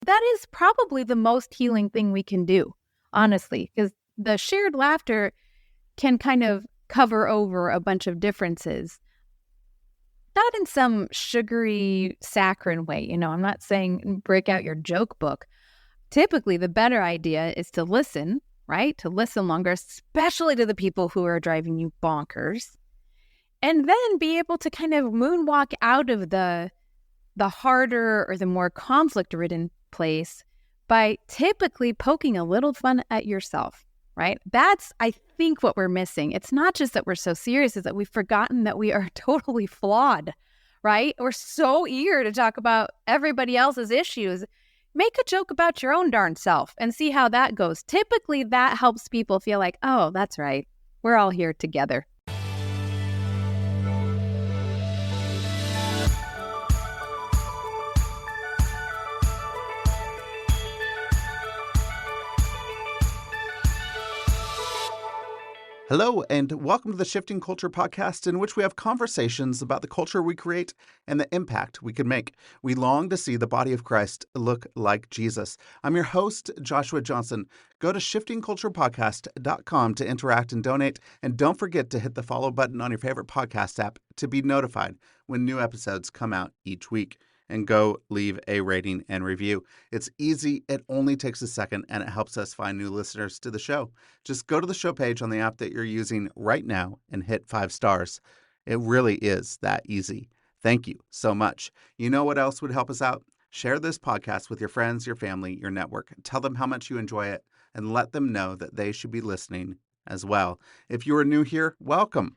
that is probably the most healing thing we can do, honestly, because the shared laughter can kind of cover over a bunch of differences. Not in some sugary, saccharine way. I'm not saying break out your joke book. Typically, the better idea is to listen, right? To listen longer, especially to the people who are driving you bonkers. And then be able to kind of moonwalk out of the harder or the more conflict-ridden place by typically poking a little fun at yourself, right? That's, I think, what we're missing. It's not just that we're so serious, it's that we've forgotten that we are totally flawed, right? We're so eager to talk about everybody else's issues. Make a joke about your own darn self and see how that goes. Typically, that helps people feel like, oh, that's right. We're all here together. Hello, and welcome to the Shifting Culture podcast, in which we have conversations about the culture we create and the impact we can make. We long to see the body of Christ look like Jesus. I'm your host, Joshua Johnson. Go to shiftingculturepodcast.com to interact and donate, and don't forget to hit the follow button on your favorite podcast app to be notified when new episodes come out each week. And go leave a rating and review. It's easy. It only takes a second, and it helps us find new listeners to the show. Just go to the show page on the app that you're using right now and hit 5 stars. It really is that easy. Thank you so much. You know what else would help us out? Share this podcast with your friends, your family, your network. Tell them how much you enjoy it, and let them know that they should be listening as well. If you are new here, welcome.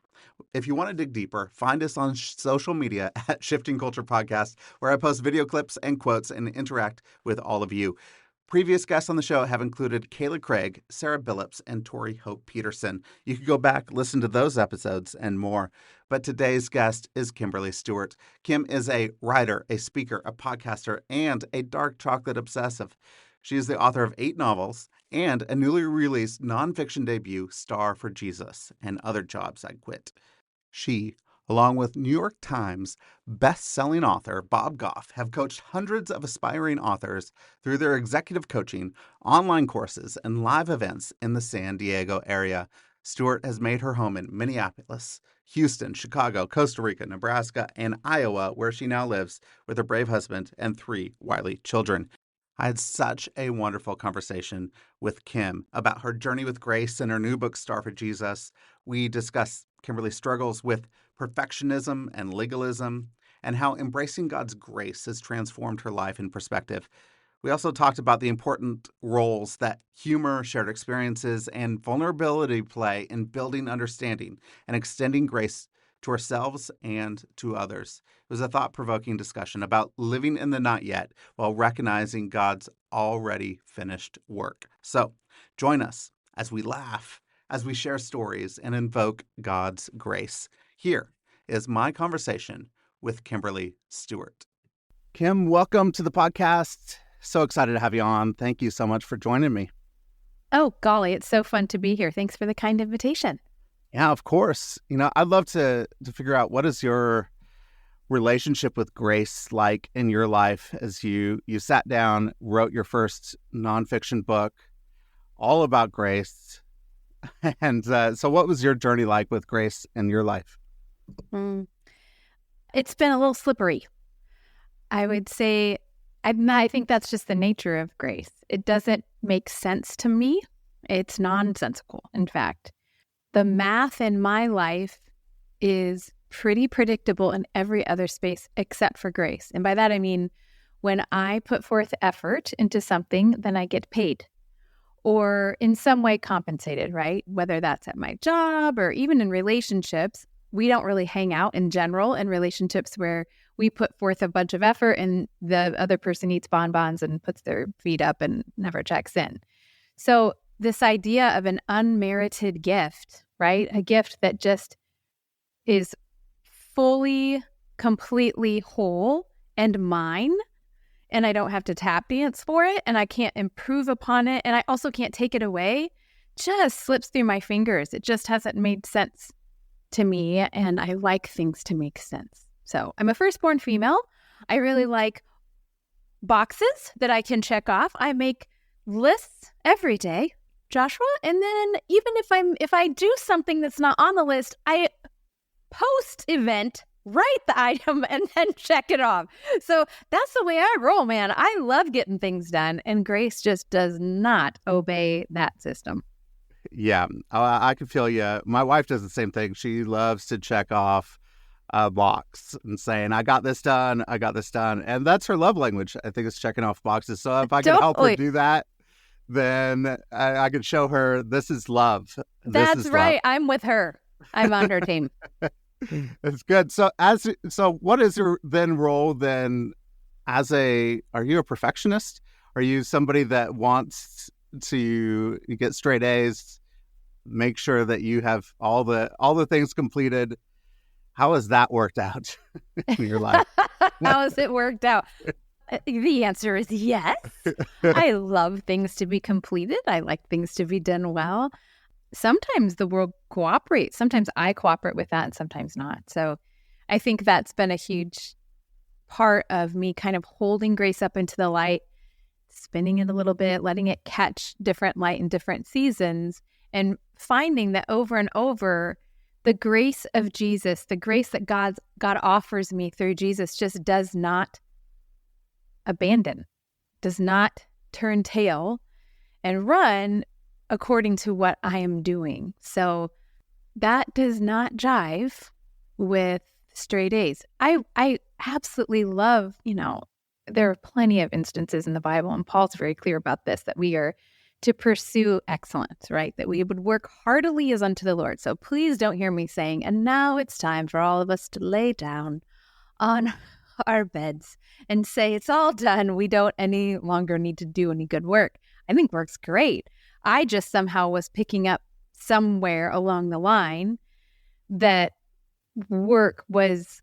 If you want to dig deeper, find us on social media at Shifting Culture Podcast, where I post video clips and quotes and interact with all of you. Previous guests on the show have included Kayla Craig, Sarah Billups, and Tori Hope Peterson. You can go back, listen to those episodes and more. But today's guest is Kimberly Stuart. Kim is a writer, a speaker, a podcaster, and a dark chocolate obsessive. She is the author of 8 novels and a newly released nonfiction debut, Star for Jesus and Other Jobs I'd Quit. She, along with New York Times-bestselling author Bob Goff, have coached hundreds of aspiring authors through their executive coaching, online courses, and live events in the San Diego area. Stuart has made her home in Minneapolis, Houston, Chicago, Costa Rica, Nebraska, and Iowa, where she now lives with her brave husband and 3 wily children. I had such a wonderful conversation with Kim about her journey with grace and her new book, Star for Jesus. We discussed Kimberly's struggles with perfectionism and legalism, and how embracing God's grace has transformed her life and perspective. We also talked about the important roles that humor, shared experiences, and vulnerability play in building understanding and extending grace to ourselves and to others. It was a thought-provoking discussion about living in the not yet while recognizing God's already finished work. So join us as we laugh, as we share stories and invoke God's grace. Here is my conversation with Kimberly Stuart. Kim, welcome to the podcast. So excited to have you on. Thank you so much for joining me. Oh, golly, it's so fun to be here. Thanks for the kind invitation. Yeah, of course. I'd love to figure out, what is your relationship with grace like in your life as you sat down, wrote your first nonfiction book, all about grace. And so what was your journey like with grace in your life? It's been a little slippery. I would say, I think that's just the nature of grace. It doesn't make sense to me. It's nonsensical, in fact. The math in my life is pretty predictable in every other space except for grace. And by that, I mean, when I put forth effort into something, then I get paid or in some way compensated, right? Whether that's at my job or even in relationships. We don't really hang out in general in relationships where we put forth a bunch of effort and the other person eats bonbons and puts their feet up and never checks in. So this idea of an unmerited gift, right? A gift that just is fully, completely whole and mine, and I don't have to tap dance for it, and I can't improve upon it, and I also can't take it away, just slips through my fingers. It just hasn't made sense to me, and I like things to make sense. So I'm a firstborn female. I really like boxes that I can check off. I make lists every day, Joshua. And then even if I do something that's not on the list, I post-event write the item and then check it off. So that's the way I roll, man. I love getting things done, and Grace just does not obey that system. Yeah, I can feel you. My wife does the same thing. She loves to check off a box and saying, I got this done. And that's her love language. I think it's checking off boxes. So if I can help her do that, then I can show her this is love. That's right. Love. I'm with her. I'm on her team. That's good. So what is your role are you a perfectionist? Are you somebody that wants to get straight A's, make sure that you have all the things completed? How has that worked out in your life? How has it worked out? The answer is yes. I love things to be completed. I like things to be done well. Sometimes the world cooperates. Sometimes I cooperate with that and sometimes not. So I think that's been a huge part of me kind of holding Grace up into the light, spinning it a little bit, letting it catch different light in different seasons, and finding that over and over, the grace of Jesus, the grace that God offers me through Jesus just does not abandon, does not turn tail and run according to what I am doing. So that does not jive with straight A's. I absolutely love, there are plenty of instances in the Bible, and Paul's very clear about this, that we are to pursue excellence, right? That we would work heartily as unto the Lord. So please don't hear me saying, and now it's time for all of us to lay down on our beds and say, it's all done. We don't any longer need to do any good work. I think work's great. I just somehow was picking up somewhere along the line that work was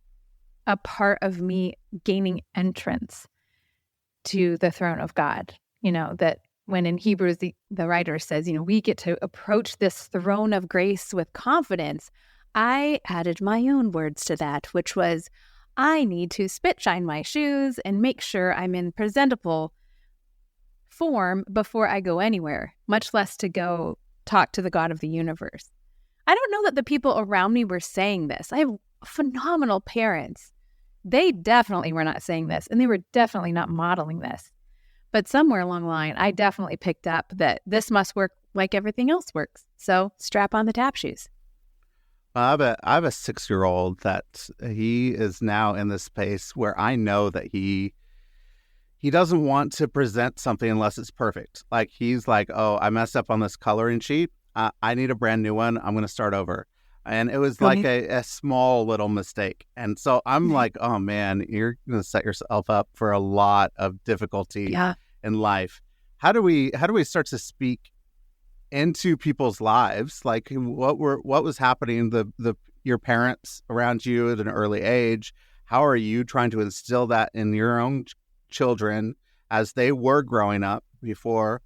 a part of me gaining entrance to the throne of God. That when in Hebrews, the writer says, we get to approach this throne of grace with confidence. I added my own words to that, which was, I need to spit shine my shoes and make sure I'm in presentable form before I go anywhere, much less to go talk to the God of the universe. I don't know that the people around me were saying this. I have phenomenal parents. They definitely were not saying this, and they were definitely not modeling this. But somewhere along the line, I definitely picked up that this must work like everything else works. So strap on the tap shoes. I have a 6-year-old that he is now in this space where I know that he doesn't want to present something unless it's perfect. Like he's like, oh, I messed up on this coloring sheet. I need a brand new one. I'm going to start over. And it was like a small little mistake. And so I'm like, oh man, you're going to set yourself up for a lot of difficulty in life. How do we start to speak into people's lives? Like what was happening, your parents around you at an early age? How are you trying to instill that in your own children as they were growing up before,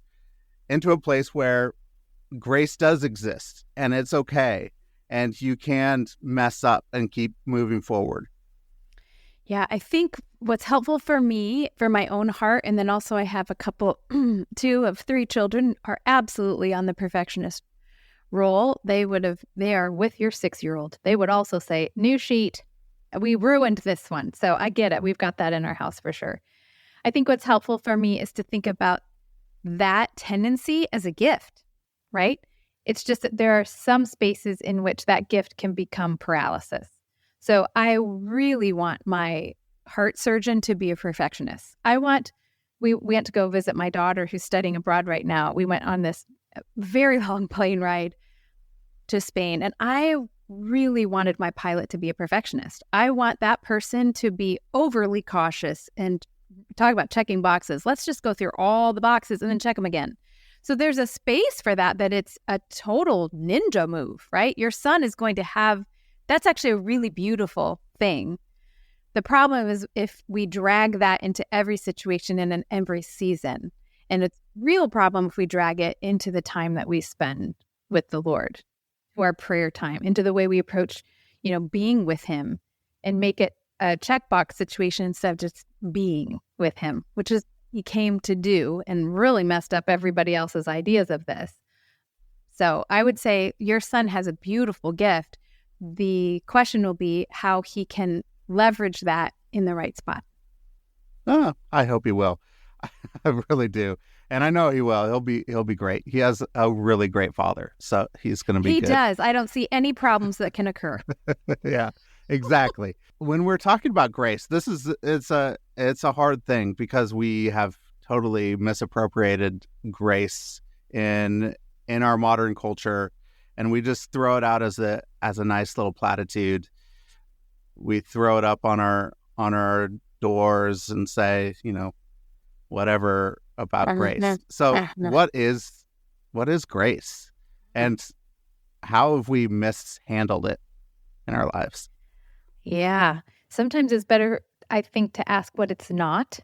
into a place where grace does exist and it's okay and you can mess up and keep moving forward? Yeah, I think what's helpful for me, for my own heart, and then also I have a couple, 2 of 3 children are absolutely on the perfectionist role. They are with your 6-year-old. They would also say, new sheet, we ruined this one. So I get it. We've got that in our house for sure. I think what's helpful for me is to think about that tendency as a gift, right? It's just that there are some spaces in which that gift can become paralysis. So I really want my heart surgeon to be a perfectionist. We went to go visit my daughter who's studying abroad right now. We went on this very long plane ride to Spain, and I really wanted my pilot to be a perfectionist. I want that person to be overly cautious and talk about checking boxes. Let's just go through all the boxes and then check them again. So there's a space for that it's a total ninja move, right? Your son is going to have, that's actually a really beautiful thing. The problem is if we drag that into every situation and in every season. And it's a real problem if we drag it into the time that we spend with the Lord, to our prayer time, into the way we approach, being with him, and make it a checkbox situation instead of just being with him, which is he came to do, and really messed up everybody else's ideas of this. So I would say your son has a beautiful gift. The question will be how he can leverage that in the right spot. I hope he will. I really do. And I know he will. He'll be great. He has a really great father, so he's going to be good. He does. I don't see any problems that can occur. Yeah, exactly. When we're talking about grace, it's a hard thing because we have totally misappropriated grace in our modern culture, and we just throw it out as a nice little platitude. We throw it up on our doors and say, whatever about grace. So what is grace, and how have we mishandled it in our lives? Yeah. Sometimes it's better, I think, to ask what it's not.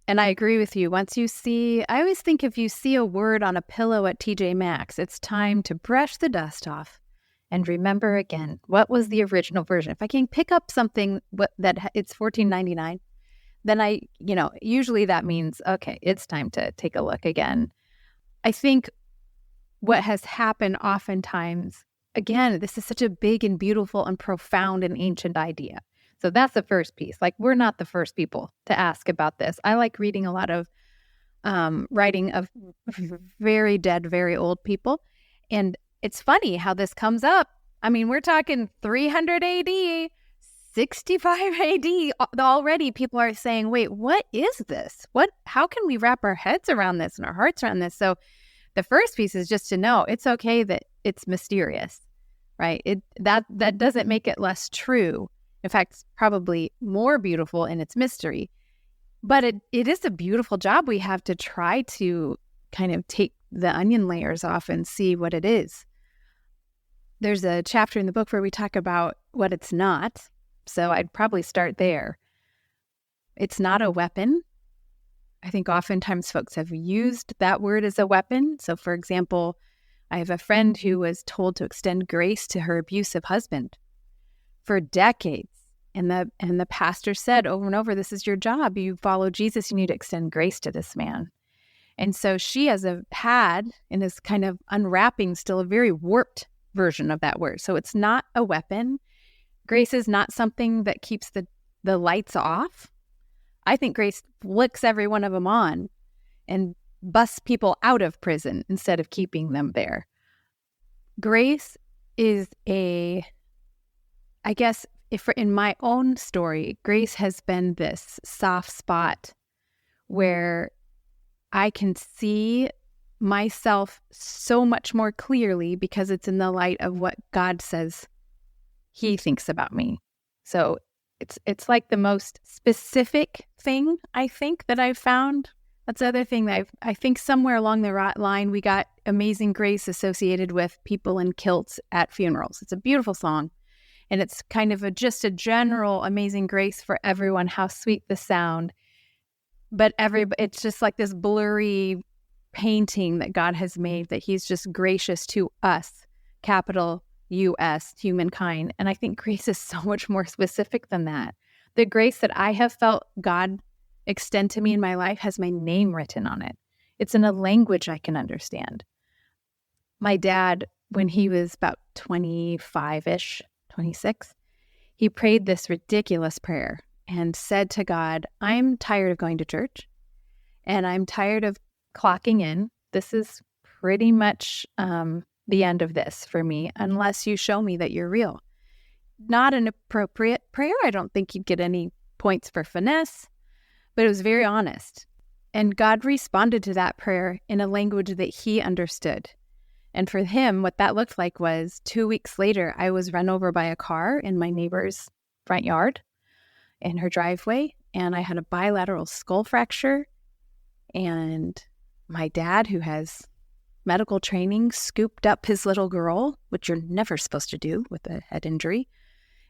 And I agree with you. I always think if you see a word on a pillow at TJ Maxx, it's time to brush the dust off and remember again, what was the original version? If I can pick up something that it's $14.99, then usually that means, okay, it's time to take a look again. I think what has happened oftentimes, again, this is such a big and beautiful and profound and ancient idea. So that's the first piece. Like, we're not the first people to ask about this. I like reading a lot of writing of very dead, very old people. And it's funny how this comes up. I mean, we're talking 300 AD, 65 AD. Already people are saying, wait, what is this? How can we wrap our heads around this and our hearts around this? So the first piece is just to know it's okay that it's mysterious, right? That doesn't make it less true. In fact, it's probably more beautiful in its mystery. But it is a beautiful job we have to try to kind of take the onion layers off and see what it is. There's a chapter in the book where we talk about what it's not. So I'd probably start there. It's not a weapon. I think oftentimes folks have used that word as a weapon. So for example, I have a friend who was told to extend grace to her abusive husband for decades. And the pastor said over and over, this is your job. You follow Jesus, you need to extend grace to this man. And so she had, and is kind of unwrapping still, a very warped version of that word. So it's not a weapon. Grace is not something that keeps the lights off. I think grace flicks every one of them on and busts people out of prison instead of keeping them there. Grace is I guess, in my own story, grace has been this soft spot where I can see myself so much more clearly because it's in the light of what God says he thinks about me. So it's like the most specific thing, I think, that I've found. That's the other thing that I think somewhere along the line, we got Amazing Grace associated with people in kilts at funerals. It's a beautiful song. And it's kind of just a general Amazing Grace for everyone, how sweet the sound. But it's just like this blurry painting that God has made, that he's just gracious to us, capital U-S, humankind. And I think grace is so much more specific than that. The grace that I have felt God extend to me in my life has my name written on it. It's in a language I can understand. My dad, when he was about 25-ish, 26, he prayed this ridiculous prayer and said to God, I'm tired of going to church and I'm tired of clocking in. This is pretty much the end of this for me unless you show me that you're real. Not an appropriate prayer. I don't think you'd get any points for finesse, but it was very honest. And God responded to that prayer in a language that he understood. And for him, what that looked like was 2 weeks later, I was run over by a car in my neighbor's front yard in her driveway, and I had a bilateral skull fracture. And my dad, who has medical training, scooped up his little girl, which you're never supposed to do with a head injury.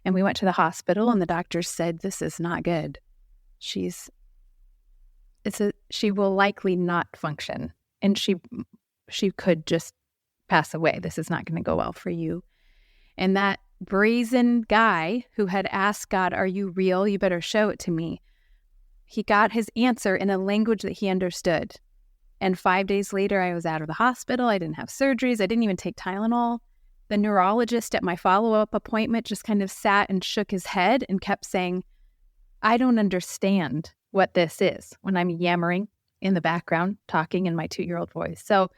And we went to the hospital, and the doctors said, this is not good. She will likely not function, and she could just pass away. This is not going to go well for you. And that brazen guy who had asked God, are you real? You better show it to me. He got his answer in a language that he understood. And 5 days later, I was out of the hospital. I didn't have surgeries. I didn't even take Tylenol. The neurologist at my follow-up appointment just kind of sat and shook his head and kept saying, I don't understand what this is, when I'm yammering in the background, talking in my 2-year-old voice. So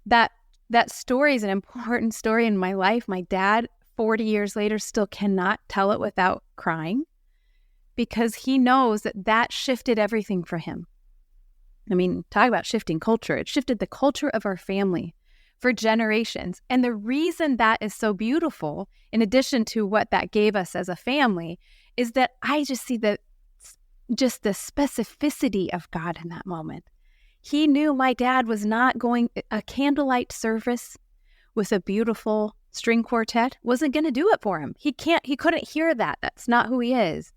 that story is an important story in my life. My dad, 40 years later, still cannot tell it without crying, because he knows that shifted everything for him. I mean, talk about shifting culture. It shifted the culture of our family for generations. And the reason that is so beautiful, in addition to what that gave us as a family, is that I just see just the specificity of God in that moment. He knew my dad was not going, a candlelight service with a beautiful string quartet wasn't going to do it for him. He couldn't hear that. That's not who he is.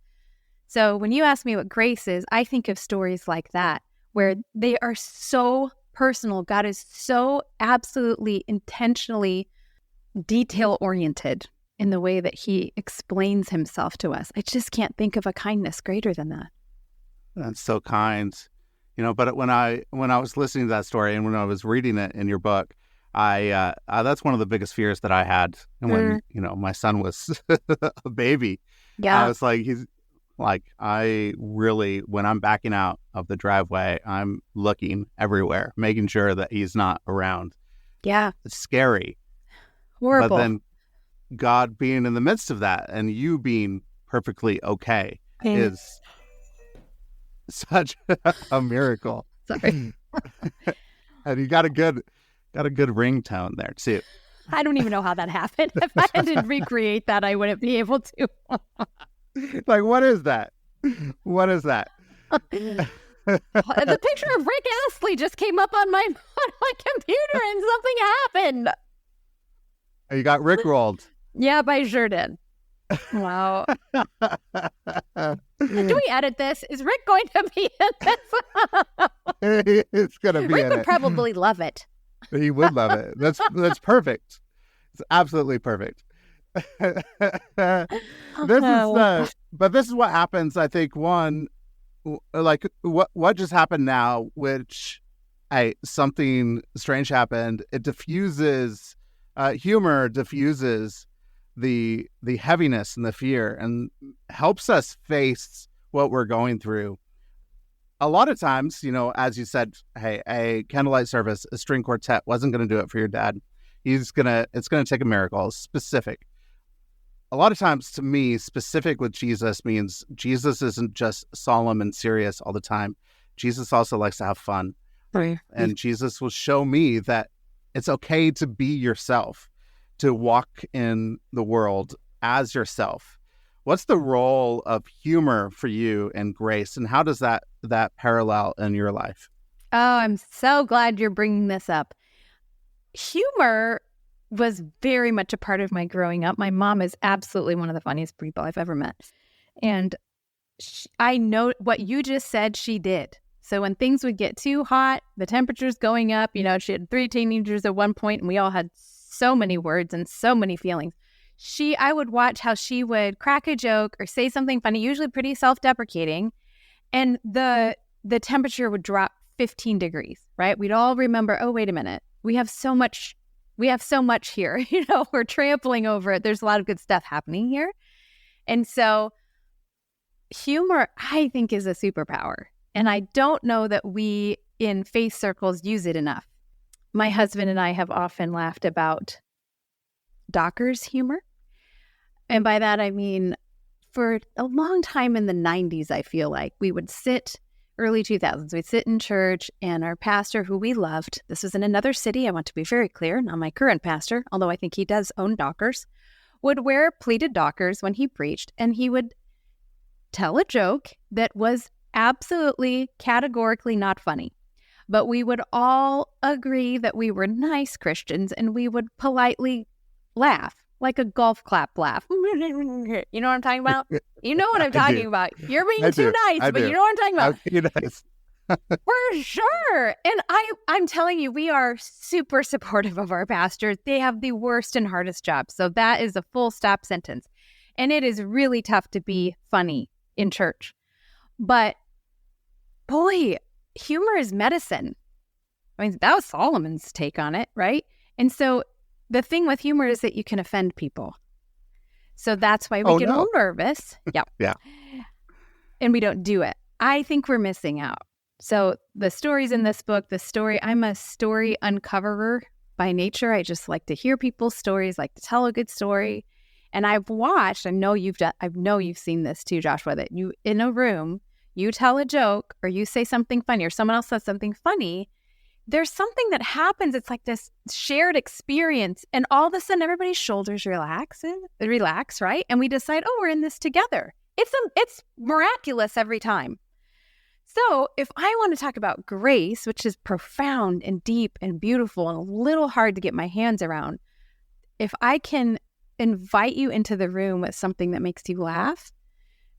So when you ask me what grace is, I think of stories like that, where they are so personal. God is so absolutely intentionally detail-oriented in the way that he explains himself to us. I just can't think of a kindness greater than that. That's so kind. But when I was listening to that story and when I was reading it in your book, I that's one of the biggest fears that I had. And when, my son was a baby, I was like, I really, when I'm backing out of the driveway, I'm looking everywhere, making sure that he's not around. Yeah. It's scary. Horrible. But then God being in the midst of that and you being perfectly okay is such a miracle. Sorry. And you got a good ringtone there too. I don't even know how that happened. If I had to recreate that, I wouldn't be able to. Like, what is that? What is that? The picture of Rick Astley just came up on my computer and something happened. You got rickrolled. Yep, I sure did. Wow. Do we edit this? Is Rick going to be in this? It's going to be Rick in would it. probably love it. He would love it. That's perfect. It's absolutely perfect. But this is what happens. I think like what just happened now, which something strange happened. It diffuses humor, diffuses the heaviness and the fear, and helps us face what we're going through. A lot of times, as you said, hey, a candlelight service, a string quartet wasn't going to do it for your dad. It's going to take a miracle. Specific. A lot of times, to me, specific with Jesus means Jesus isn't just solemn and serious all the time. Jesus also likes to have fun. Right. And Jesus will show me that it's okay to be yourself, to walk in the world as yourself. What's the role of humor for you and grace, and how does that parallel in your life? Oh, I'm so glad you're bringing this up. Humor was very much a part of my growing up. My mom is absolutely one of the funniest people I've ever met. And I know what you just said she did. So when things would get too hot, the temperature's going up, she had 3 teenagers at one point, and we all had so many words and so many feelings. I would watch how she would crack a joke or say something funny, usually pretty self-deprecating, and the temperature would drop 15 degrees, right? We'd all remember, oh, wait a minute. We have so much here. We're trampling over it. There's a lot of good stuff happening here. And so humor, I think, is a superpower. And I don't know that we in faith circles use it enough. My husband and I have often laughed about Docker's humor. And by that, I mean, for a long time in the 90s, I feel like we would sit, early 2000s, we'd sit in church, and our pastor, who we loved, this was in another city, I want to be very clear, not my current pastor, although I think he does own Dockers, would wear pleated Dockers when he preached, and he would tell a joke that was absolutely categorically not funny. But we would all agree that we were nice Christians, and we would politely laugh, like a golf clap laugh. You know what I'm talking about? You know what I'm talking about. You're being too nice, but you know what I'm talking about. You're nice. For sure. And I'm telling you, we are super supportive of our pastors. They have the worst and hardest job. So that is a full stop sentence. And it is really tough to be funny in church. But boy, humor is medicine. I mean, that was Solomon's take on it, right? And so the thing with humor is that you can offend people. So that's why we get a little nervous. Yeah. Yeah. And we don't do it. I think we're missing out. So the stories in this book, I'm a story uncoverer by nature. I just like to hear people's stories, like to tell a good story. And I've watched, I know you've seen this too, Joshua, that you in a room, you tell a joke or you say something funny or someone else says something funny. There's something that happens. It's like this shared experience. And all of a sudden, everybody's shoulders relax, right? And we decide, oh, we're in this together. It's miraculous every time. So if I want to talk about grace, which is profound and deep and beautiful and a little hard to get my hands around, if I can invite you into the room with something that makes you laugh,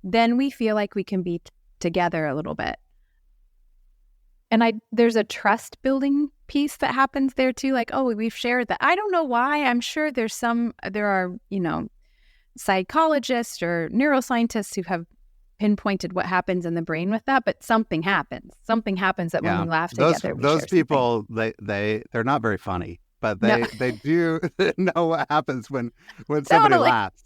then we feel like we can be together a little bit. And there's a trust building piece that happens there too. Like, oh, we've shared that. I don't know why. I'm sure there are, psychologists or neuroscientists who have pinpointed what happens in the brain with that, but something happens. Something happens that when we laugh together, those people, they're not very funny, but they do know what happens when somebody laughs.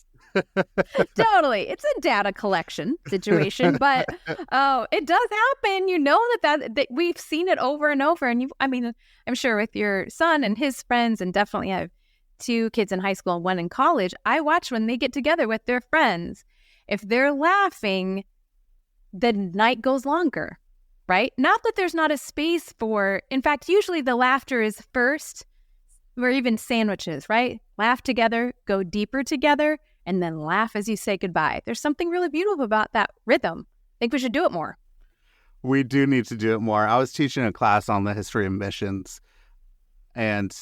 Totally. It's a data collection situation, but it does happen. You know that we've seen it over and over. And I'm sure with your son and his friends, and definitely I have 2 kids in high school and 1 in college, I watch when they get together with their friends. If they're laughing, the night goes longer, right? Not that there's not a space for, in fact, usually the laughter is first, or even sandwiches, right? Laugh together, go deeper together, and then laugh as you say goodbye. There's something really beautiful about that rhythm. I think we should do it more. We do need to do it more. I was teaching a class on the history of missions, and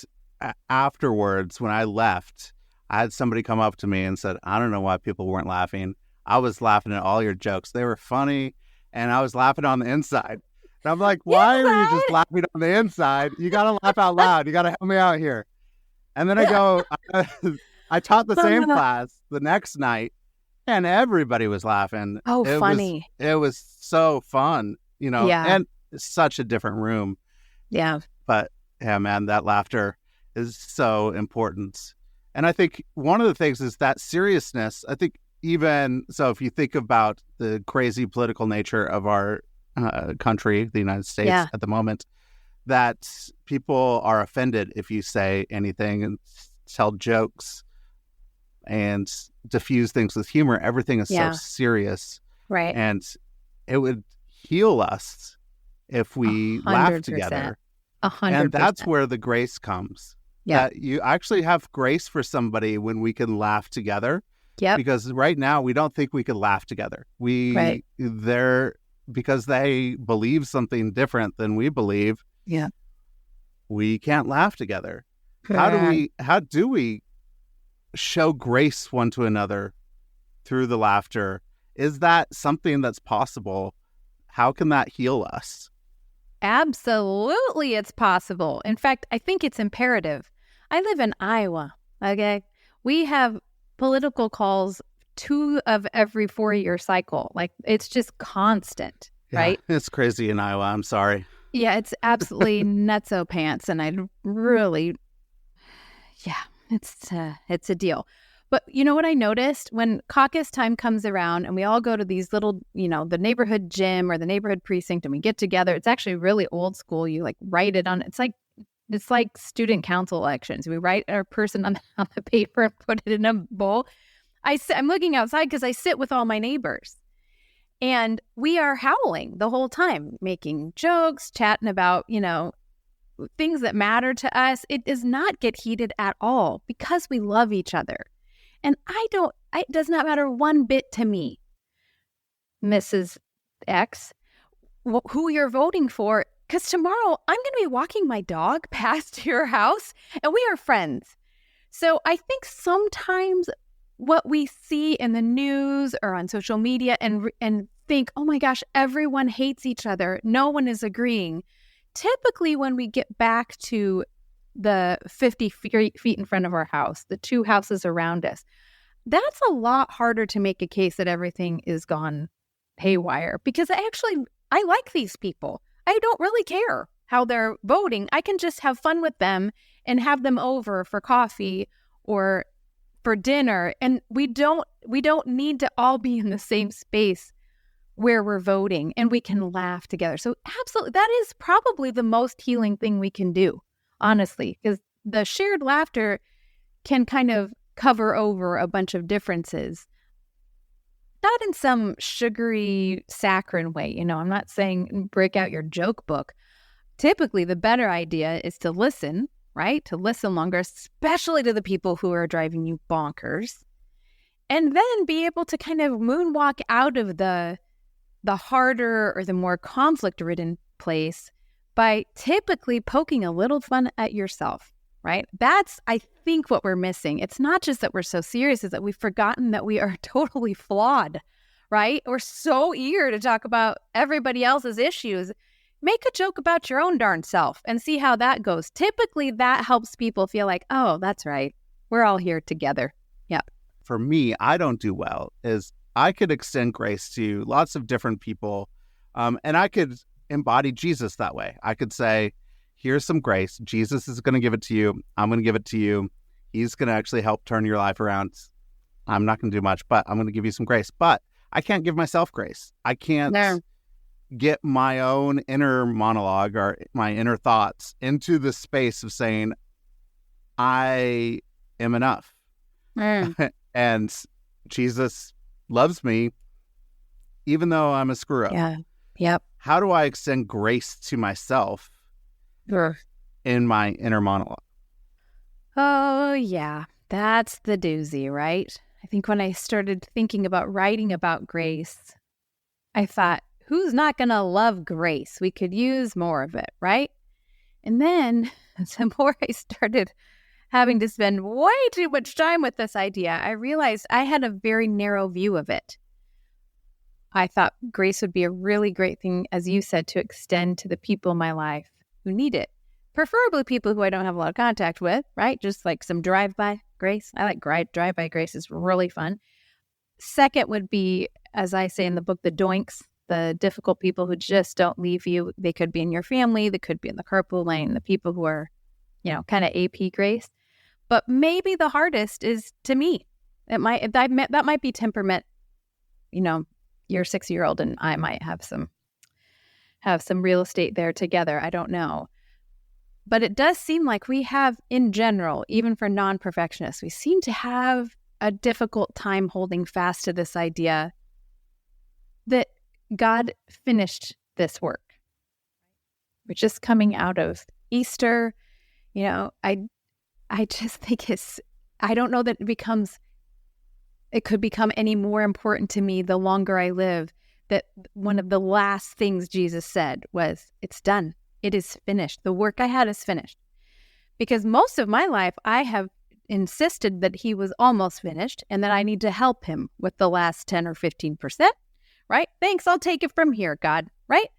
afterwards, when I left, I had somebody come up to me and said, I don't know why people weren't laughing. I was laughing at all your jokes. They were funny, and I was laughing on the inside. And I'm like, why are you just laughing on the inside? You got to laugh out loud. You got to help me out here. And then I go, I taught the same class the next night, and everybody was laughing. Oh, funny. It was so fun, and it's such a different room. Yeah. But, yeah, man, that laughter is so important. And I think one of the things is that seriousness. I think even so, if you think about the crazy political nature of our country, the United States at the moment, that people are offended if you say anything and tell jokes and diffuse things with humor. Everything is so serious. Right. And it would heal us if we laugh together. 100%. And that's where the grace comes. Yeah. That you actually have grace for somebody when we can laugh together. Yeah. Because right now we don't think we could laugh together. Because they believe something different than we believe. Yeah. We can't laugh together. Correct. How do we show grace one to another through the laughter? Is that something that's possible? How can that heal us? Absolutely, it's possible. In fact, I think it's imperative. I live in Iowa, okay? We have political calls 2 of every 4-year cycle. Like, it's just constant, right? It's crazy in Iowa. I'm sorry. Yeah, it's absolutely nutso pants. And I really, it's a deal. But you know what I noticed? When caucus time comes around and we all go to these little, the neighborhood gym or the neighborhood precinct and we get together, it's actually really old school. You like write it on, it's like student council elections. We write our person on the paper and put it in a bowl. I'm looking outside because I sit with all my neighbors. And we are howling the whole time, making jokes, chatting about, things that matter to us. It does not get heated at all because we love each other. And it does not matter one bit to me, Mrs. X, who you're voting for, because tomorrow I'm going to be walking my dog past your house and we are friends. So I think sometimes what we see in the news or on social media and think, oh my gosh, everyone hates each other. No one is agreeing. Typically, when we get back to the 50 feet in front of our house, the 2 houses around us, that's a lot harder to make a case that everything is gone haywire. Because I I like these people. I don't really care how they're voting. I can just have fun with them and have them over for coffee or for dinner. And we don't need to all be in the same space where we're voting, and we can laugh together. So absolutely, that is probably the most healing thing we can do, honestly, because the shared laughter can kind of cover over a bunch of differences. Not in some sugary, saccharine way. I'm not saying break out your joke book. Typically, the better idea is to listen, right? To listen longer, especially to the people who are driving you bonkers. And then be able to kind of moonwalk out of the harder or the more conflict-ridden place by typically poking a little fun at yourself, right? That's, I think, what we're missing. It's not just that we're so serious, it's that we've forgotten that we are totally flawed, right? We're so eager to talk about everybody else's issues. Make a joke about your own darn self and see how that goes. Typically, that helps people feel like, oh, that's right. We're all here together. Yep. For me, I don't do well is I could extend grace to lots of different people, and I could embody Jesus that way. I could say, here's some grace. Jesus is going to give it to you. I'm going to give it to you. He's going to actually help turn your life around. I'm not going to do much, but I'm going to give you some grace. But I can't give myself grace. I can't get my own inner monologue or my inner thoughts into the space of saying, I am enough. And Jesus loves me, even though I'm a screw up. Yeah. Yep. How do I extend grace to myself in my inner monologue? Oh, yeah. That's the doozy, right? I think when I started thinking about writing about grace, I thought, who's not going to love grace? We could use more of it, right? And then the more I started having to spend way too much time with this idea, I realized I had a very narrow view of it. I thought grace would be a really great thing, as you said, to extend to the people in my life who need it. Preferably people who I don't have a lot of contact with, right? Just like some drive-by grace. I like drive-by grace. It's really fun. Second would be, as I say in the book, the doinks, the difficult people who just don't leave you. They could be in your family. They could be in the carpool lane. The people who are, kind of AP grace. But maybe the hardest is to me. That might be temperament. Your 6-year-old and I might have some real estate there together. I don't know. But it does seem like we have, in general, even for non-perfectionists, we seem to have a difficult time holding fast to this idea that God finished this work. We're just coming out of Easter. I just think I don't know that it could become any more important to me the longer I live, that one of the last things Jesus said was, it's done. It is finished. The work I had is finished. Because most of my life, I have insisted that he was almost finished and that I need to help him with the last 10 or 15%, right? Thanks, I'll take it from here, God, right?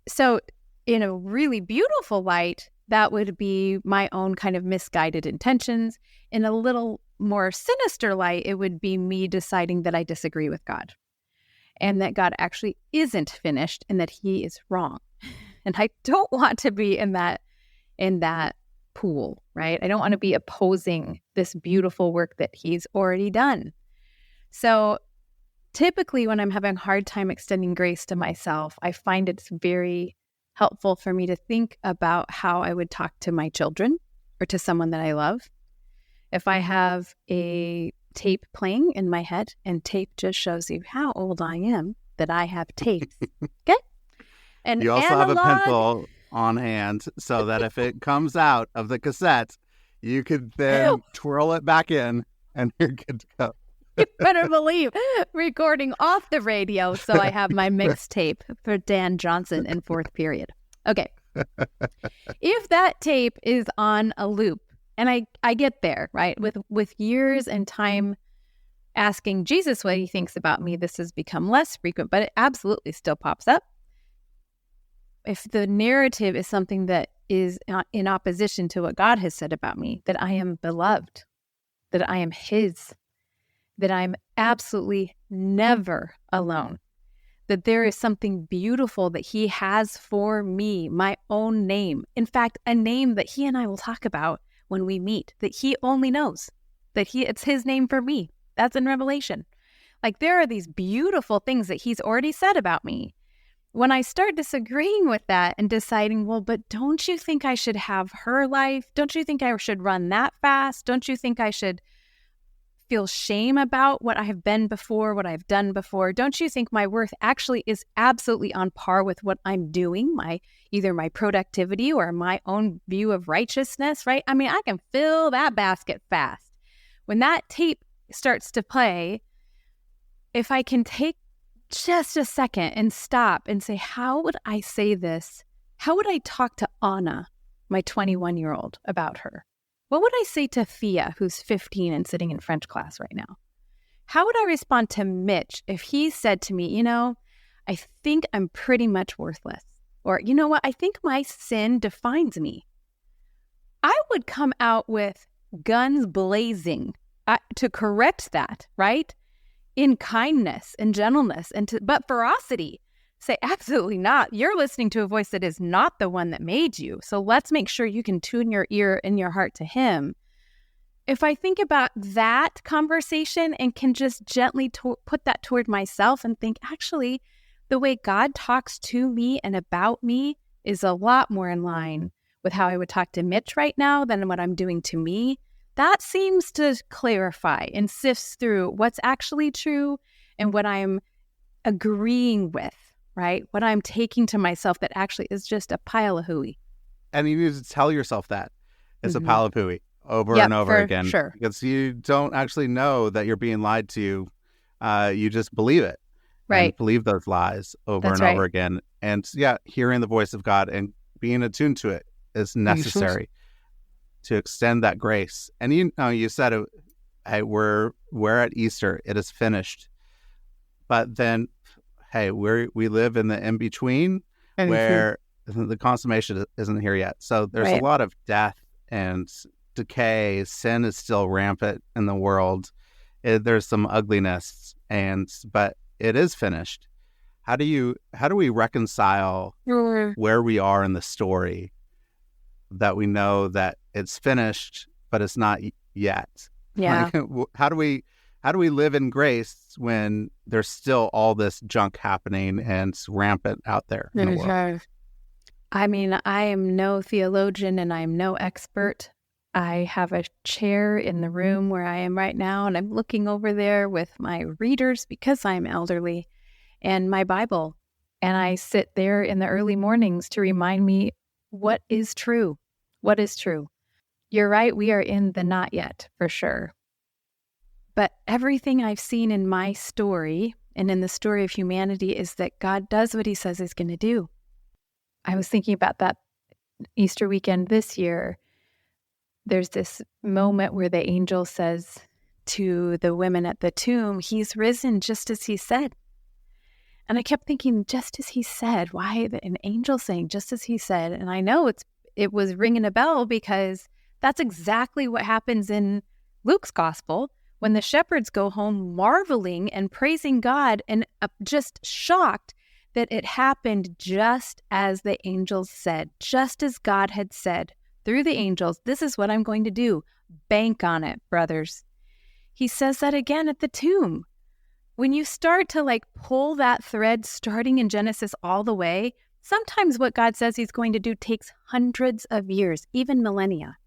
So in a really beautiful light, that would be my own kind of misguided intentions. In a little more sinister light, it would be me deciding that I disagree with God and that God actually isn't finished and that he is wrong. And I don't want to be in that pool, right? I don't want to be opposing this beautiful work that he's already done. So typically when I'm having a hard time extending grace to myself, I find it's very helpful for me to think about how I would talk to my children or to someone that I love. If I have a tape playing in my head, and tape just shows you how old I am, that I have tapes, okay? And you also have a pencil on hand so that if it comes out of the cassette, you could then twirl it back in and you're good to go. You better believe recording off the radio, so I have my mixtape for Dan Johnson in fourth period. Okay. If that tape is on a loop, and I get there, right, with years and time asking Jesus what he thinks about me, this has become less frequent, but it absolutely still pops up. If the narrative is something that is in opposition to what God has said about me, that I am beloved, that I am his, that I'm absolutely never alone, that there is something beautiful that he has for me, my own name. In fact, a name that he and I will talk about when we meet, that he only knows, it's his name for me. That's in Revelation. Like, there are these beautiful things that he's already said about me. When I start disagreeing with that and deciding, well, but don't you think I should have her life? Don't you think I should run that fast? Don't you think I should feel shame about what I have been before, what I've done before? Don't you think my worth actually is absolutely on par with what I'm doing, either my productivity or my own view of righteousness, right? I mean, I can fill that basket fast. When that tape starts to play, if I can take just a second and stop and say, how would I say this? How would I talk to Anna, my 21-year-old, about her? What would I say to Thea, who's 15 and sitting in French class right now? How would I respond to Mitch if he said to me, I think I'm pretty much worthless? Or, you know what? I think my sin defines me. I would come out with guns blazing to correct that, right? In kindness and gentleness, but ferocity. Say, absolutely not. You're listening to a voice that is not the one that made you. So let's make sure you can tune your ear and your heart to him. If I think about that conversation and can just gently put that toward myself and think, actually, the way God talks to me and about me is a lot more in line with how I would talk to Mitch right now than what I'm doing to me. That seems to clarify and sifts through what's actually true and what I'm agreeing with, right? What I'm taking to myself that actually is just a pile of hooey. And you need to tell yourself that it's a pile of hooey over Yep, and over again. Sure. Because you don't actually know that you're being lied to. You just believe it. Right. And believe those lies over That's and right. over again. And hearing the voice of God and being attuned to it is necessary to extend that grace. And you said it, hey, we're at Easter. It is finished. But then, hey, we live in the in-between where the consummation isn't here yet. So there's a lot of death and decay. Sin is still rampant in the world. There's some ugliness, but it is finished. How do we reconcile where we are in the story, that we know that it's finished, but it's not yet? Yeah. Like, how do we live in grace when there's still all this junk happening and it's rampant out there in the world? I mean, I am no theologian and I'm no expert. I have a chair in the room where I am right now, and I'm looking over there with my readers because I'm elderly and my Bible. And I sit there in the early mornings to remind me what is true. What is true? You're right. We are in the not yet, for sure. But everything I've seen in my story and in the story of humanity is that God does what he says he's going to do. I was thinking about that Easter weekend this year. There's this moment where the angel says to the women at the tomb, he's risen just as he said. And I kept thinking, just as he said, why an angel saying just as he said? And I know it was ringing a bell because that's exactly what happens in Luke's gospel when the shepherds go home marveling and praising God and just shocked that it happened just as the angels said, just as God had said through the angels. This is what I'm going to do. Bank on it, brothers. He says that again at the tomb. When you start to pull that thread starting in Genesis all the way, sometimes what God says he's going to do takes hundreds of years, even millennia.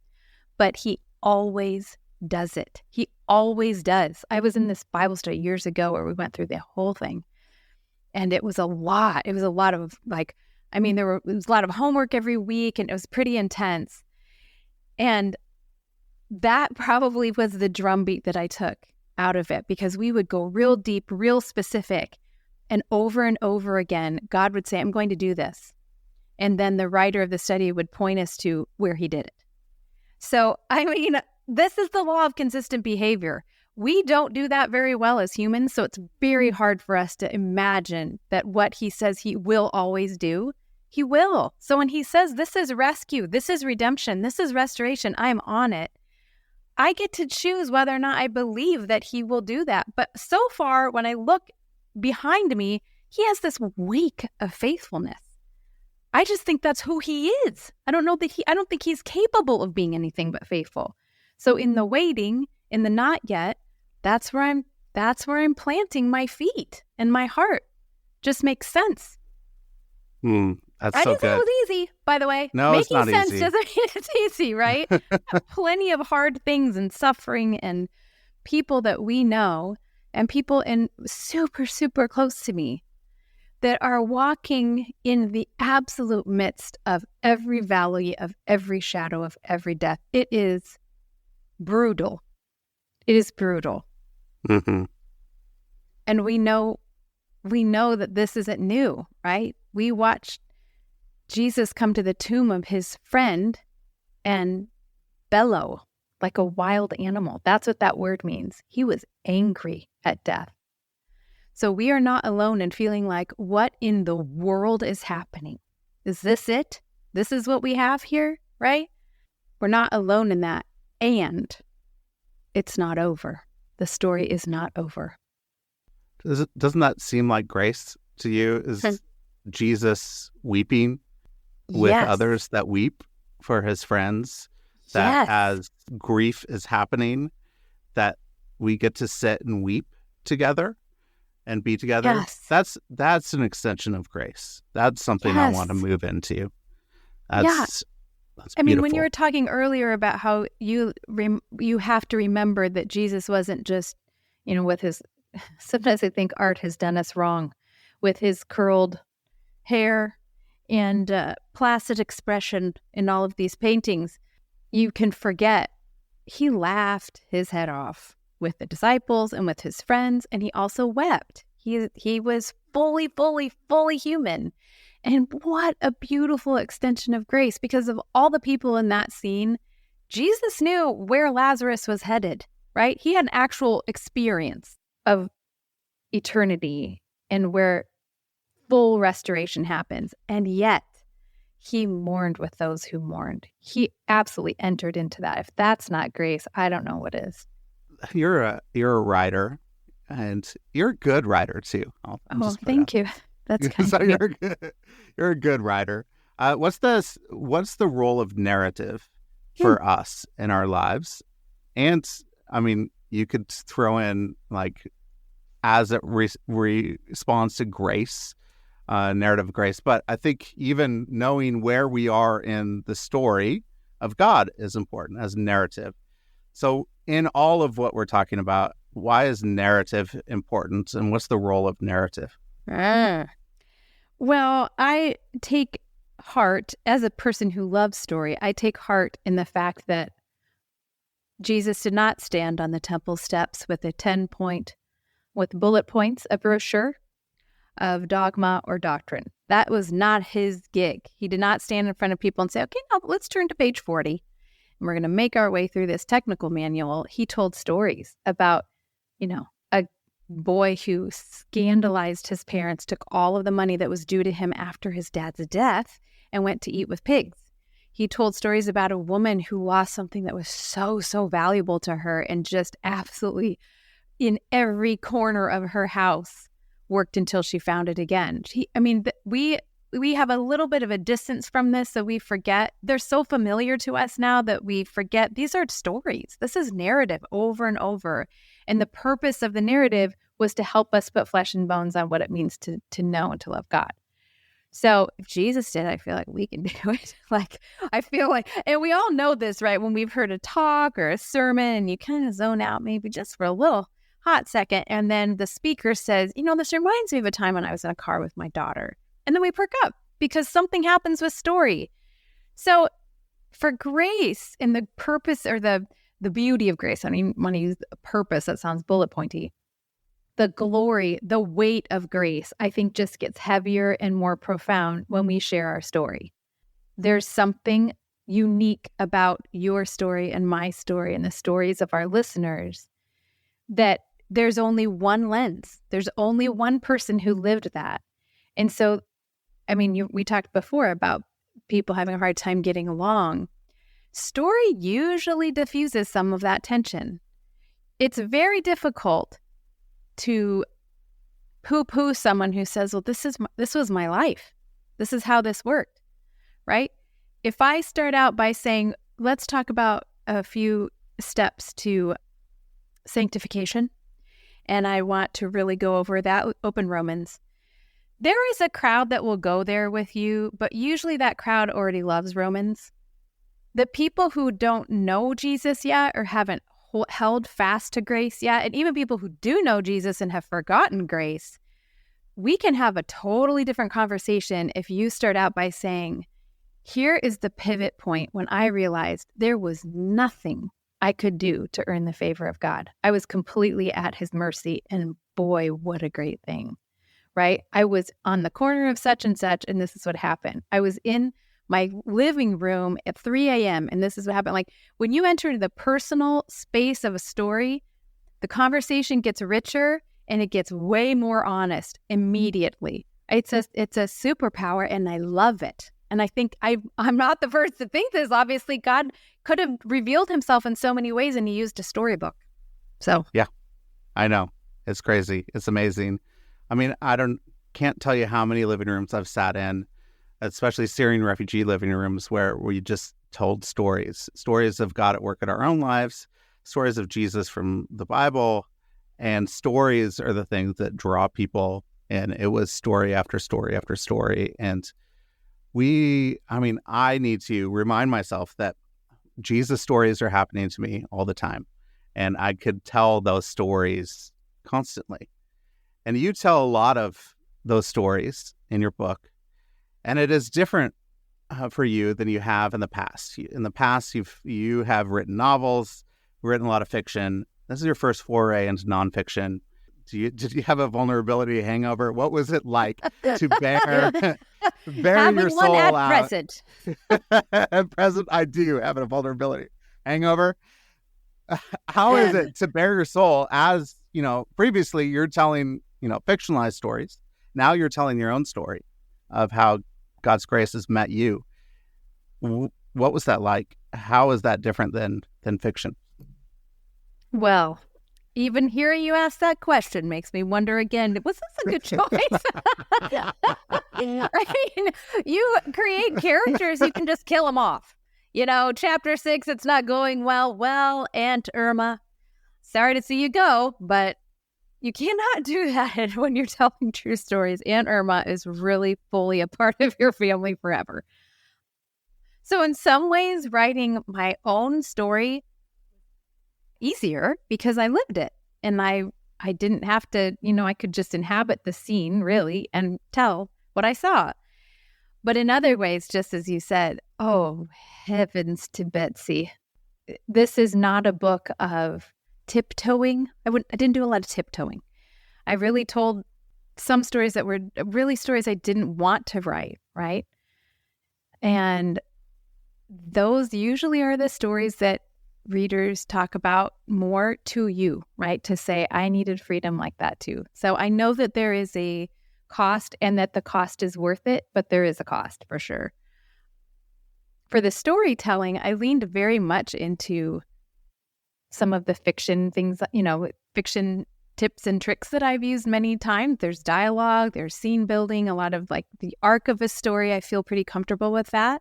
But he always does it. He always does. I was in this Bible study years ago where we went through the whole thing. And it was a lot. It was a lot of there was a lot of homework every week, and it was pretty intense. And that probably was the drumbeat that I took out of it, because we would go real deep, real specific, and over again, God would say, I'm going to do this. And then the writer of the study would point us to where he did it. So, this is the law of consistent behavior. We don't do that very well as humans, so it's very hard for us to imagine that what he says he will always do, he will. So when he says, this is rescue, this is redemption, this is restoration, I am on it, I get to choose whether or not I believe that he will do that. But so far, when I look behind me, he has this week of faithfulness. I just think that's who he is. I don't think he's capable of being anything but faithful. So in the waiting, in the not yet, that's where I'm planting my feet and my heart. Just makes sense. That's I so didn't say good. it was easy, by the way. No, it's not sense easy. doesn't mean it's easy, right? Plenty of hard things and suffering and people that we know and people in super, super close to me that are walking in the absolute midst of every valley, of every shadow, of every death. It is brutal. It is brutal. Mm-hmm. And we know that this isn't new, right? We watched Jesus come to the tomb of his friend and bellow like a wild animal. That's what that word means. He was angry at death. So we are not alone in feeling like, what in the world is happening? Is this it? This is what we have here, right? We're not alone in that. And it's not over. The story is not over. Doesn't that seem like grace to you? Is Jesus weeping with others that weep for his friends? That as grief is happening, that we get to sit and weep together and be together. That's an extension of grace. That's something I want to move into. That's beautiful. I mean, when you were talking earlier about how you have to remember that Jesus wasn't just, with his, sometimes I think art has done us wrong, with his curled hair and placid expression in all of these paintings. You can forget he laughed his head off with the disciples and with his friends, and he also wept. He was fully human. And what a beautiful extension of grace, because of all the people in that scene, Jesus knew where Lazarus was headed, right? He had an actual experience of eternity and where full restoration happens. And yet, he mourned with those who mourned. He absolutely entered into that. If that's not grace, I don't know what is. You're a writer, and you're a good writer too. Thank you. That's kind of you're a good writer. What's the role of narrative for us in our lives? And I mean, you could throw in like as it responds to grace, narrative of grace. But I think even knowing where we are in the story of God is important as narrative. So in all of what we're talking about, why is narrative important, and what's the role of narrative? Well, I take heart, as a person who loves story, I take heart in the fact that Jesus did not stand on the temple steps with a 10-point, with bullet points, a brochure of dogma or doctrine. That was not his gig. He did not stand in front of people and say, okay, now let's turn to page 40. And we're going to make our way through this technical manual. He told stories about, a boy who scandalized his parents, took all of the money that was due to him after his dad's death and went to eat with pigs. He told stories about a woman who lost something that was so, so valuable to her and just absolutely in every corner of her house worked until she found it again. We have a little bit of a distance from this, so we forget. They're so familiar to us now that we forget these are stories. This is narrative over and over. And the purpose of the narrative was to help us put flesh and bones on what it means to know and to love God. So if Jesus did, I feel like we can do it. And we all know this, right? When we've heard a talk or a sermon and you kind of zone out maybe just for a little hot second. And then the speaker says, this reminds me of a time when I was in a car with my daughter. And then we perk up because something happens with story. So for grace and the purpose or the beauty of grace, I don't even want to use purpose, that sounds bullet pointy. The glory, the weight of grace, I think just gets heavier and more profound when we share our story. There's something unique about your story and my story and the stories of our listeners that there's only one lens. There's only one person who lived that. And so, we talked before about people having a hard time getting along. Story usually diffuses some of that tension. It's very difficult to poo-poo someone who says, well, this was my life. This is how this worked, right? If I start out by saying, let's talk about a few steps to sanctification, and I want to really go over that, open Romans. There is a crowd that will go there with you, but usually that crowd already loves Romans. The people who don't know Jesus yet or haven't held fast to grace yet, and even people who do know Jesus and have forgotten grace, we can have a totally different conversation if you start out by saying, here is the pivot point when I realized there was nothing I could do to earn the favor of God. I was completely at his mercy, and boy, what a great thing, right? I was on the corner of such and such, and this is what happened. I was in my living room at 3 a.m., and this is what happened. Like, when you enter the personal space of a story, the conversation gets richer, and it gets way more honest immediately. It's a superpower, and I love it. And I think I'm not the first to think this. Obviously, God could have revealed himself in so many ways, and he used a storybook. So yeah, I know. It's crazy. It's amazing. I mean, can't tell you how many living rooms I've sat in, especially Syrian refugee living rooms, where we just told stories of God at work in our own lives, stories of Jesus from the Bible, and stories are the things that draw people in. It was story after story after story. And I need to remind myself that Jesus stories are happening to me all the time. And I could tell those stories constantly. And you tell a lot of those stories in your book. And it is different for you than you have in the past. In the past, you have written novels, written a lot of fiction. This is your first foray into nonfiction. Did you have a vulnerability hangover? What was it like to bear your soul at out? Present. At present, I do have a vulnerability hangover. How is it to bear your soul as, previously you're telling, fictionalized stories. Now you're telling your own story of how God's grace has met you. What was that like? How is that different than fiction? Well, even hearing you ask that question makes me wonder again, was this a good choice? I mean, you create characters, you can just kill them off. Chapter 6, it's not going well. Well, Aunt Irma, sorry to see you go, but you cannot do that when you're telling true stories. Aunt Irma is really fully a part of your family forever. So in some ways, writing my own story easier because I lived it, and I didn't have to, I could just inhabit the scene really and tell what I saw. But in other ways, just as you said, oh heavens to Betsy, this is not a book of tiptoeing. I didn't do a lot of tiptoeing. I really told some stories that were really stories I didn't want to write, right? And those usually are the stories that readers talk about more to you, right? To say, I needed freedom like that too. So I know that there is a cost and that the cost is worth it, but there is a cost for sure. For the storytelling, I leaned very much into some of the fiction things, fiction tips and tricks that I've used many times. There's dialogue, there's scene building, a lot of like the arc of a story. I feel pretty comfortable with that.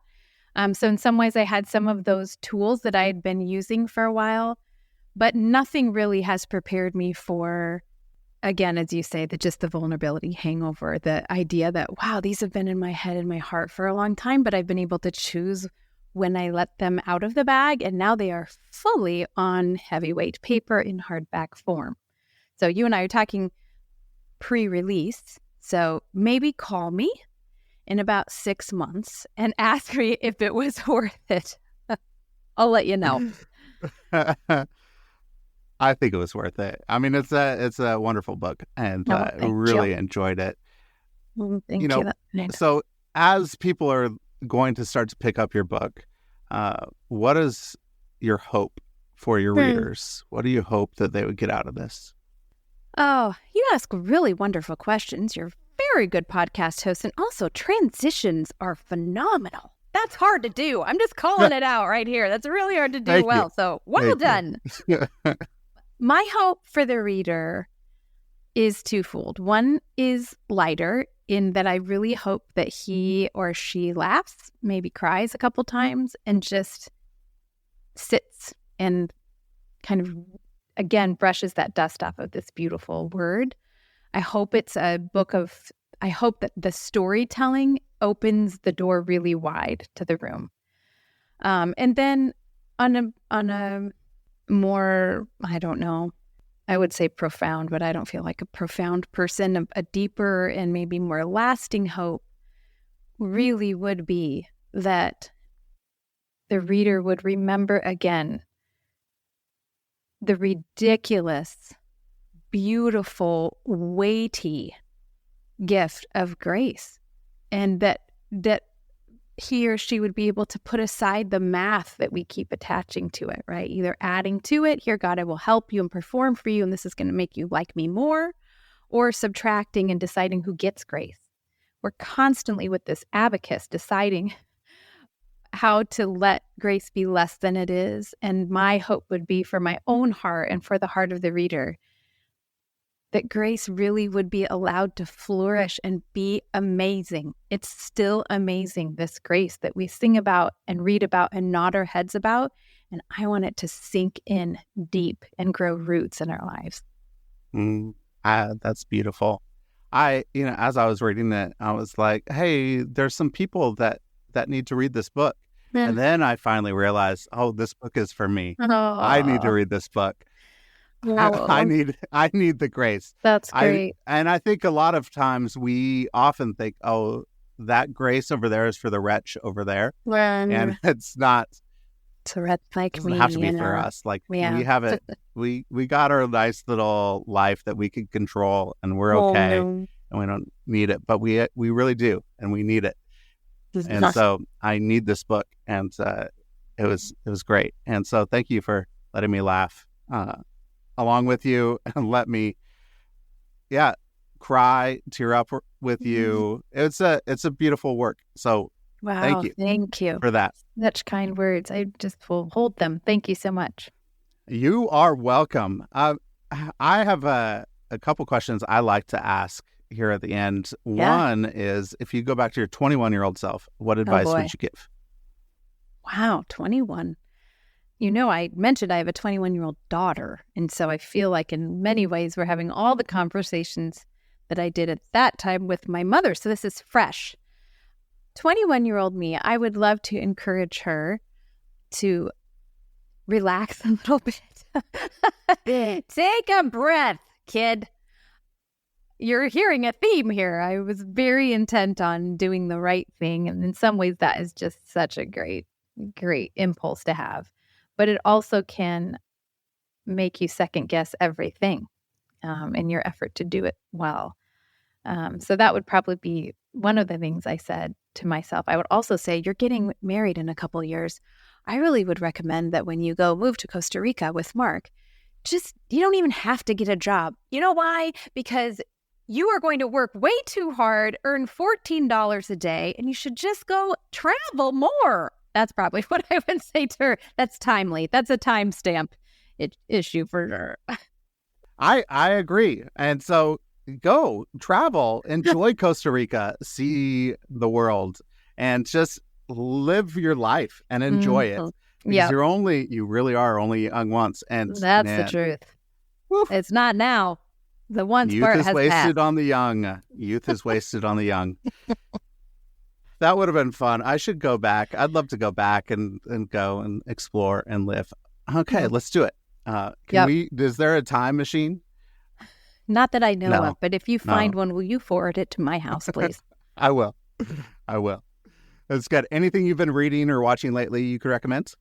So in some ways, I had some of those tools that I had been using for a while, but nothing really has prepared me for, again, as you say, just the vulnerability hangover, the idea that, wow, these have been in my head and my heart for a long time, but I've been able to choose when I let them out of the bag, and now they are fully on heavyweight paper in hardback form. So you and I are talking pre-release, so maybe call me in about 6 months and ask me if it was worth it. I'll let you know. I think it was worth it. I mean, it's a wonderful book, and really enjoyed it. Thank you. So as people are going to start to pick up your book, what is your hope for your readers? What do you hope that they would get out of this? Oh, you ask really wonderful questions. You're very good podcast host, and also transitions are phenomenal. That's hard to do. I'm just calling it out right here. That's really hard to do. Thank you. So well done. My hope for the reader is twofold. One is lighter in that I really hope that he or she laughs, maybe cries a couple times, and just sits and kind of, again, brushes that dust off of this beautiful word. I hope it's a book of, I hope that the storytelling opens the door really wide to the room. And then on a more, I don't know, I would say profound, but I don't feel like a profound person. A deeper and maybe more lasting hope really would be that the reader would remember again the ridiculous, beautiful, weighty gift of grace, and that he or she would be able to put aside the math that we keep attaching to it, right? Either adding to it, here, God, I will help you and perform for you, and this is going to make you like me more, or subtracting and deciding who gets grace. We're constantly with this abacus deciding how to let grace be less than it is. And my hope would be for my own heart and for the heart of the reader, that grace really would be allowed to flourish and be amazing. It's still amazing, this grace that we sing about and read about and nod our heads about. And I want it to sink in deep and grow roots in our lives. That's beautiful. As I was reading it, I was like, hey, there's some people that need to read this book. Yeah. And then I finally realized, this book is for me. I need to read this book. Wow. I need the grace. That's great. And I think a lot of times we often think, that grace over there is for the wretch over there. And it's not. It's a wretch like me. It doesn't have to be for us. Like we have it. we got our nice little life that we can control, and we're okay, and we don't need it. But we really do, and we need it. And so I need this book, and it was great. And so thank you for letting me laugh along with you and let me, cry, tear up with you. It's a beautiful work. So wow, thank you for that. Such kind words. I just will hold them. Thank you so much. You are welcome. I have a couple questions I like to ask here at the end. Yeah. One is, if you go back to your 21-year-old self, what advice would you give? Wow, 21. I mentioned I have a 21-year-old daughter, and so I feel like in many ways we're having all the conversations that I did at that time with my mother, so this is fresh. 21-year-old me, I would love to encourage her to relax a little bit. Take a breath, kid. You're hearing a theme here. I was very intent on doing the right thing, and in some ways that is just such a great impulse to have. But it also can make you second guess everything in your effort to do it well. So that would probably be one of the things I said to myself. I would also say, you're getting married in a couple of years. I really would recommend that when you go move to Costa Rica with Mark, you don't even have to get a job. You know why? Because you are going to work way too hard, earn $14 a day, and you should just go travel more. That's probably what I would say to her. That's timely. That's a timestamp issue for sure. I agree. And so go travel, enjoy Costa Rica, see the world, and just live your life and enjoy it. Because you really are only young once. And that's the truth. Woof. It's not now. The once part has Youth is wasted passed. on the young. Youth is wasted on the young. That would have been fun. I should go back. I'd love to go back and go and explore and live. Okay, let's do it. Is there a time machine? Not that I know of, but if you find one, will you forward it to my house, please? I will. That's good. Anything you've been reading or watching lately you could recommend?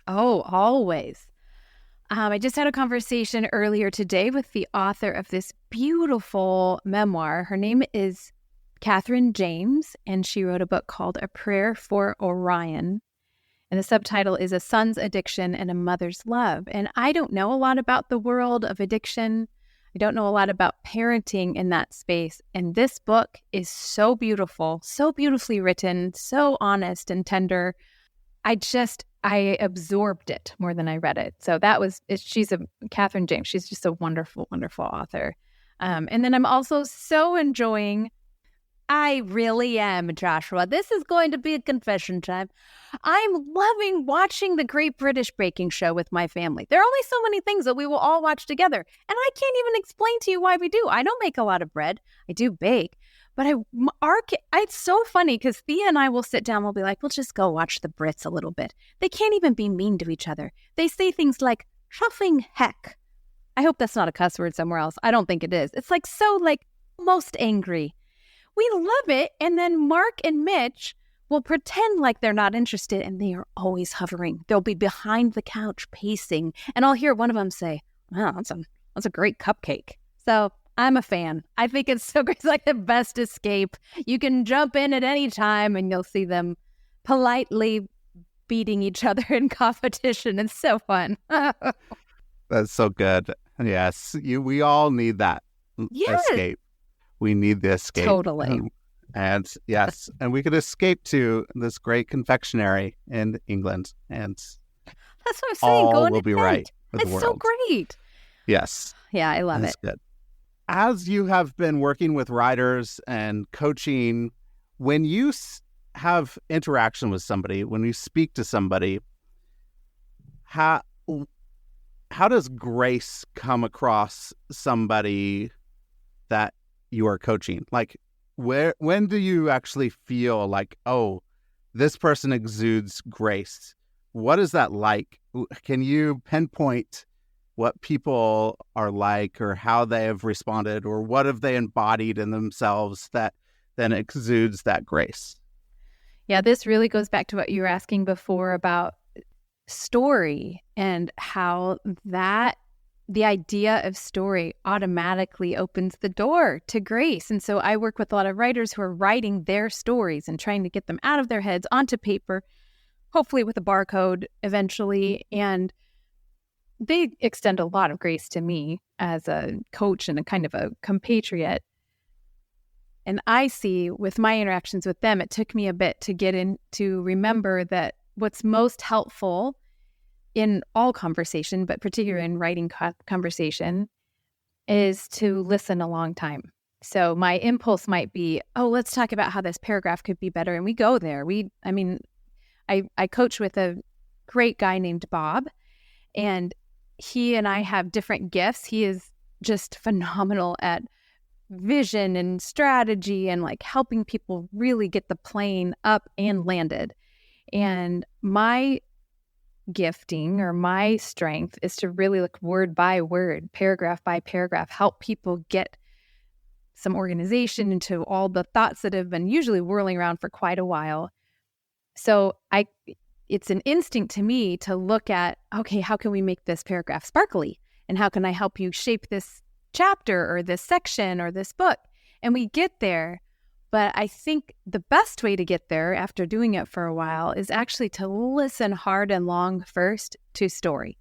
Oh, always. I just had a conversation earlier today with the author of this beautiful memoir. Her name is Catherine James, and she wrote a book called A Prayer for Orion. And the subtitle is A Son's Addiction and a Mother's Love. And I don't know a lot about the world of addiction. I don't know a lot about parenting in that space. And this book is so beautiful, so beautifully written, so honest and tender. I absorbed it more than I read it. So she's Catherine James. She's just a wonderful, wonderful author. And then I'm also so enjoying, I really am, Joshua. This is going to be a confession time. I'm loving watching the Great British Baking Show with my family. There are only so many things that we will all watch together. And I can't even explain to you why we do. I don't make a lot of bread. I do bake. But it's so funny because Thea and I will sit down. We'll be like, we'll just go watch the Brits a little bit. They can't even be mean to each other. They say things like, chuffing heck. I hope that's not a cuss word somewhere else. I don't think it is. It's like so most angry. We love it. And then Mark and Mitch will pretend like they're not interested, and they are always hovering. They'll be behind the couch pacing, and I'll hear one of them say, wow, that's a great cupcake. So I'm a fan. I think it's so great. It's like the best escape. You can jump in at any time and you'll see them politely beating each other in competition. It's so fun. That's so good. Yes, we all need that escape. We need the escape. Totally. And yes, and we could escape to this great confectionery in England, and that's what I'm saying. All will be right with the It's world. so great. Yes. Yeah, I love it. Good. As you have been working with writers and coaching, when you have interaction with somebody, when you speak to somebody, how does grace come across somebody that you are coaching? Like, when do you actually feel like, oh, this person exudes grace? What is that like? Can you pinpoint what people are like, or how they have responded, or what have they embodied in themselves that then exudes that grace? Yeah, this really goes back to what you were asking before about story, and how the idea of story automatically opens the door to grace. And so I work with a lot of writers who are writing their stories and trying to get them out of their heads onto paper, hopefully with a barcode eventually. And they extend a lot of grace to me as a coach and a kind of a compatriot. And I see with my interactions with them, it took me a bit to get in to remember that what's most helpful in all conversation, but particularly in writing conversation, is to listen a long time. So my impulse might be, oh, let's talk about how this paragraph could be better. And we go there. I coach with a great guy named Bob, and he and I have different gifts. He is just phenomenal at vision and strategy and helping people really get the plane up and landed. And my gifting, or my strength, is to really look word by word, paragraph by paragraph, help people get some organization into all the thoughts that have been usually whirling around for quite a while. So it's an instinct to me to look at, okay, how can we make this paragraph sparkly? And how can I help you shape this chapter or this section or this book? And we get there. But I think the best way to get there after doing it for a while is actually to listen hard and long first to story,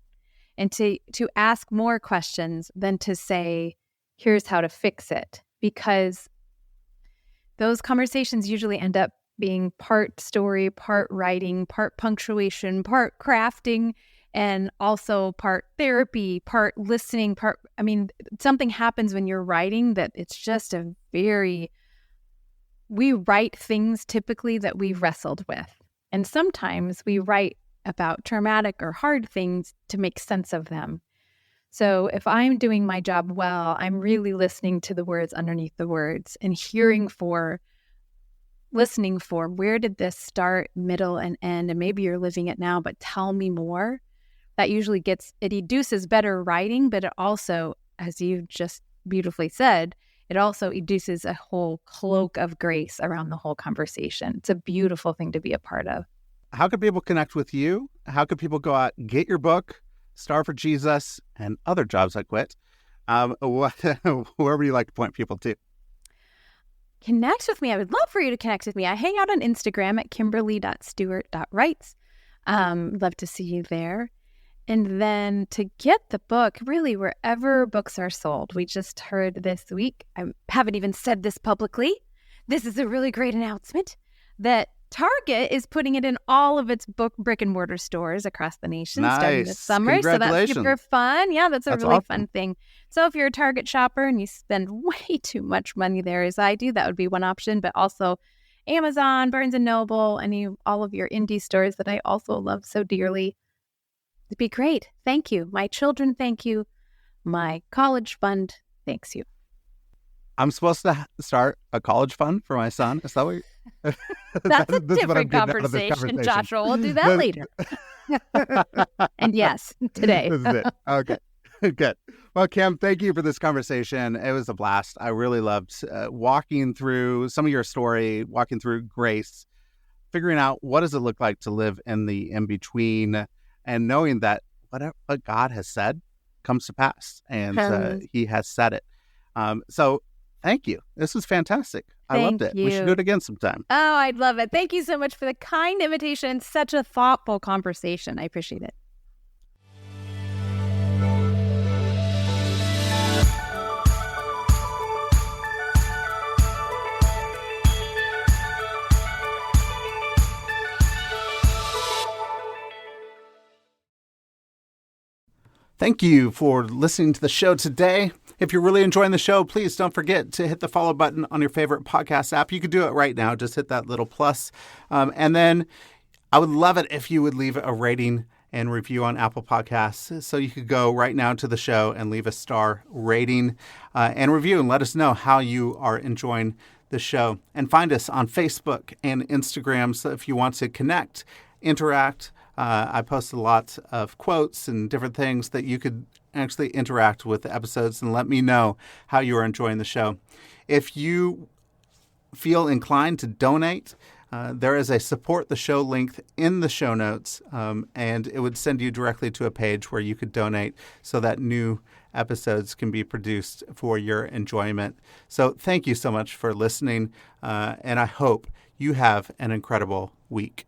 and to ask more questions than to say, here's how to fix it. Because those conversations usually end up being part story, part writing, part punctuation, part crafting, and also part therapy, part listening, something happens when you're writing that it's just we write things typically that we've wrestled with. And sometimes we write about traumatic or hard things to make sense of them. So if I'm doing my job well, I'm really listening to the words underneath the words and listening for where did this start, middle, and end? And maybe you're living it now, but tell me more. That usually it educes better writing, but it also, as you just beautifully said, it also educes a whole cloak of grace around the whole conversation. It's a beautiful thing to be a part of. How can people connect with you? How can people go out, get your book, Star for Jesus, and Other Jobs I Quit? Wherever you like to point people to. Connect with me. I would love for you to connect with me. I hang out on Instagram at kimberly.stuart.writes. Love to see you there. And then to get the book, really wherever books are sold. We just heard this week, I haven't even said this publicly, this is a really great announcement, that Target is putting it in all of its brick and mortar stores across the nation starting this summer. So that's super fun. Yeah, that's a really awesome. fun thing. So if you're a Target shopper and you spend way too much money there as I do, that would be one option. But also Amazon, Barnes & Noble, all of your indie stores that I also love so dearly. It'd be great. Thank you. My children, thank you. My college fund, thanks you. I'm supposed to start a college fund for my son. Is that what you're... That's a different conversation, Joshua. We'll do that later. And yes, today. This is it. Okay, good. Well, Kim, thank you for this conversation. It was a blast. I really loved walking through some of your story, walking through grace, figuring out what does it look like to live in the in-between, and knowing that what God has said comes to pass, and he has said it. So thank you. This was fantastic. I loved it. We should do it again sometime. Oh, I'd love it. Thank you so much for the kind invitation. Such a thoughtful conversation. I appreciate it. Thank you for listening to the show today. If you're really enjoying the show, please don't forget to hit the follow button on your favorite podcast app. You could do it right now. Just hit that little plus. And then I would love it if you would leave a rating and review on Apple Podcasts. So you could go right now to the show and leave a star rating and review and let us know how you are enjoying the show. And find us on Facebook and Instagram. So if you want to connect, interact, I post a lot of quotes and different things that you could actually interact with the episodes and let me know how you are enjoying the show. If you feel inclined to donate, there is a support the show link in the show notes, and it would send you directly to a page where you could donate so that new episodes can be produced for your enjoyment. So thank you so much for listening, and I hope you have an incredible week.